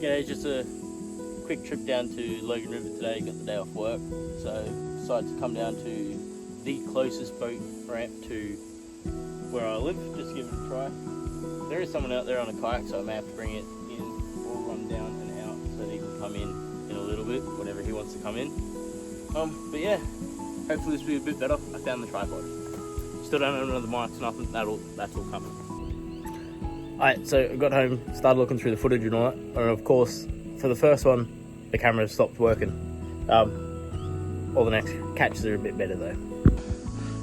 Yeah, just a quick trip down to Logan River today. Got the day off work, so decided to come down to the closest boat ramp to where I live, just give it a try. There is someone out there on a kayak, so I may have to bring it in or run down and out so that he can come in a little bit, whenever he wants to come in. But yeah, hopefully this will be a bit better. I found the tripod. Still don't have another mic, nothing. That's all coming. Alright, so I got home, started looking through the footage and all that, and of course, for the first one, the camera stopped working. All the next catches are a bit better though.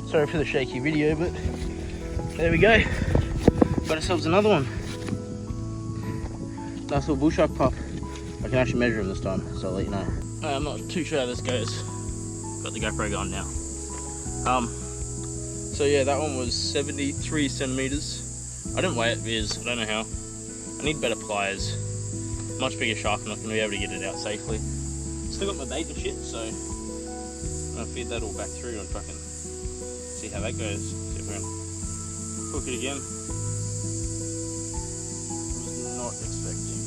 Sorry for the shaky video, but there we go. Got ourselves another one. Nice little bull shark pup. I can actually measure him this time, so I'll let you know. I'm not too sure how this goes. Got the GoPro going now. So yeah, that one was 73 centimeters. I didn't weigh it because I don't know how. I need better pliers. Much bigger shark, I'm not going to be able to get it out safely. Still got my bait and shit, so I'm going to feed that all back through and fucking see how that goes. See if we can hook it again. Was not expecting.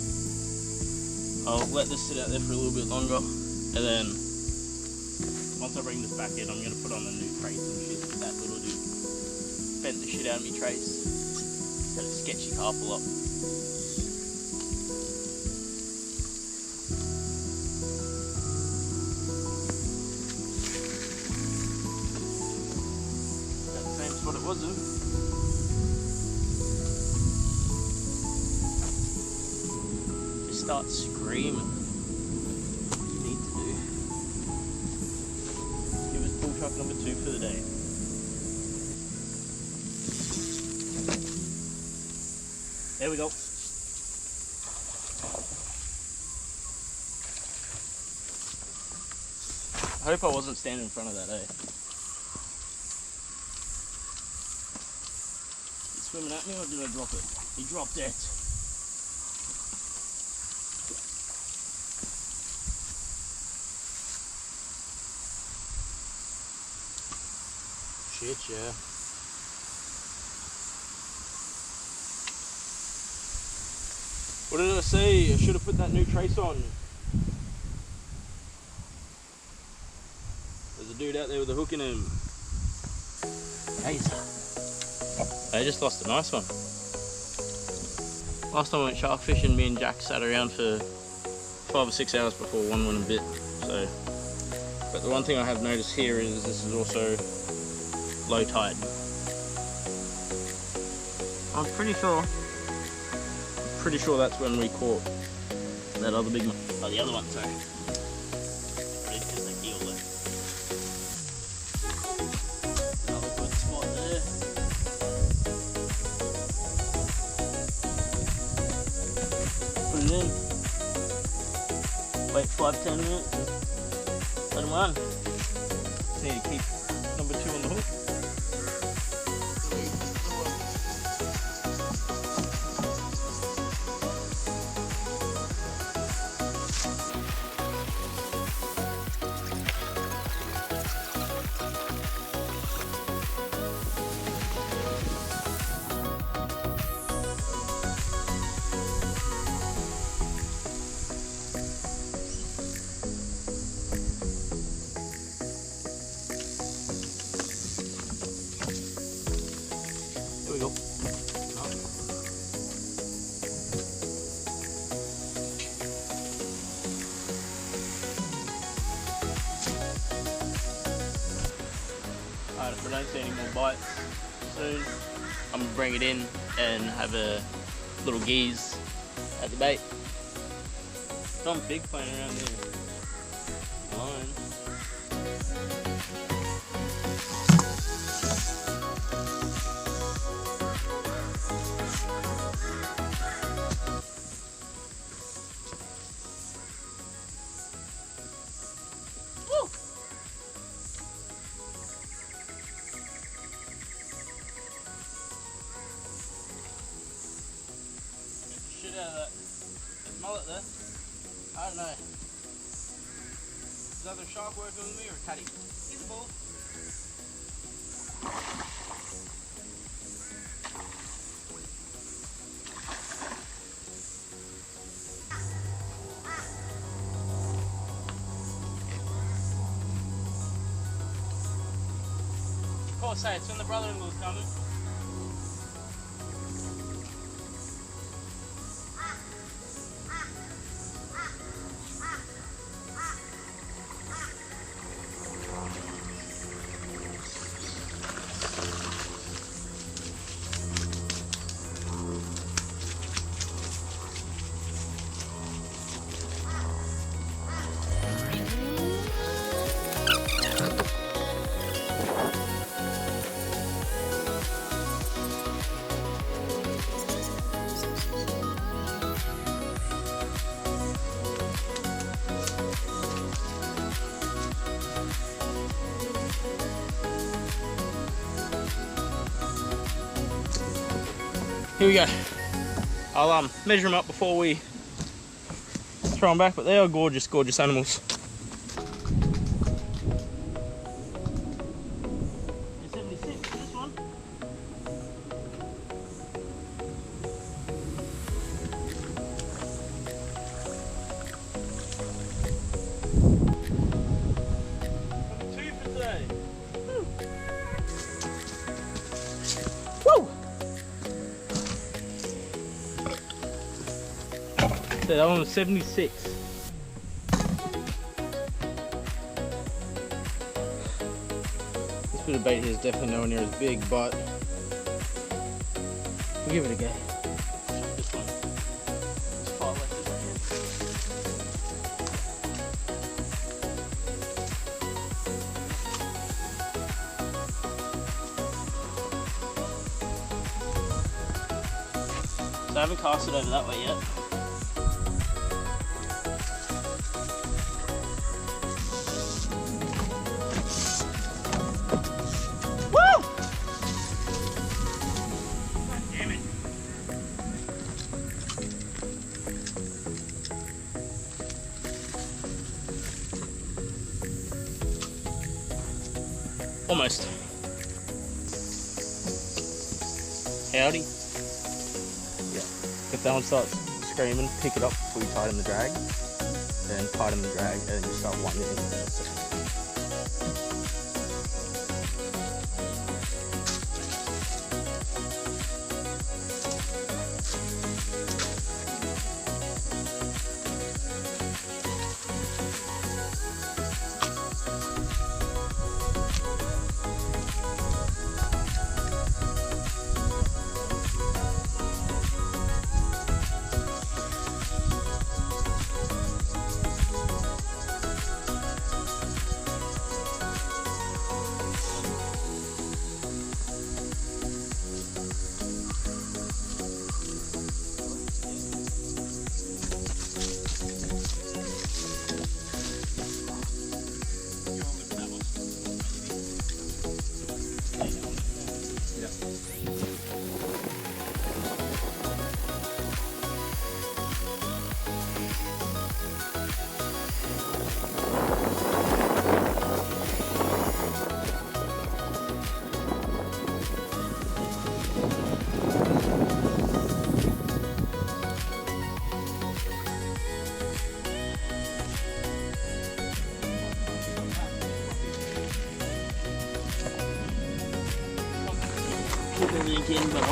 I'll let this sit out there for a little bit longer, and then once I bring this back in, I'm going to put on a new trace and shit. That little dude bent the shit out of me trace. Got a sketchy carpal up. Got the same spot it was in. Just start screaming. What you need to do. Give us bull shark number 2 for the day. There we go. I hope I wasn't standing in front of that, eh? He's swimming at me, or did I drop it? He dropped it. Shit, yeah. What did I say? I should have put that new trace on. There's a dude out there with a hook in him. Hey, I just lost a nice one. Last time I went shark fishing, me and Jack sat around for 5 or 6 hours before one went a bit. So, but the one thing I have noticed here is this is also low tide. I'm pretty sure that's when we caught that other big one. Oh, the other one, sorry. It's just a gill there. Another good spot there. Put it in. Wait 5-10 minutes. Let him run. Just need to keep number 2 on the hook. There we go. Alright, if I don't see any more bites soon, I'm gonna bring it in and have a little geese at the bait. Some big playing around here. Line. Shit out of that mullet there. I don't know. Is that the shark working with me or a caddy? He's a ball. I say, it's when the brother-in-law's coming. Here we go. I'll measure them up before we throw them back, but they are gorgeous, gorgeous animals. It's 76 for this one. Two for today. Woo! That one was 76. This bit of bait here is definitely nowhere near as big, but we'll give it a go. This one. It's far less than so I haven't cast it over that way yet. Almost. Howdy. Yeah. If that one starts screaming, pick it up before you tighten the drag. Then tighten the drag and then you start winding it in there.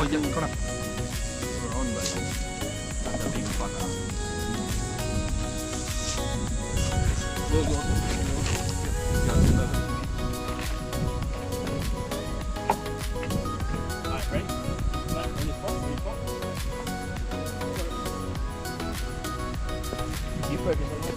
Oh, yeah, we're on but that's a big fucker. Alright, ready? Alright, on your spot, You focus on that.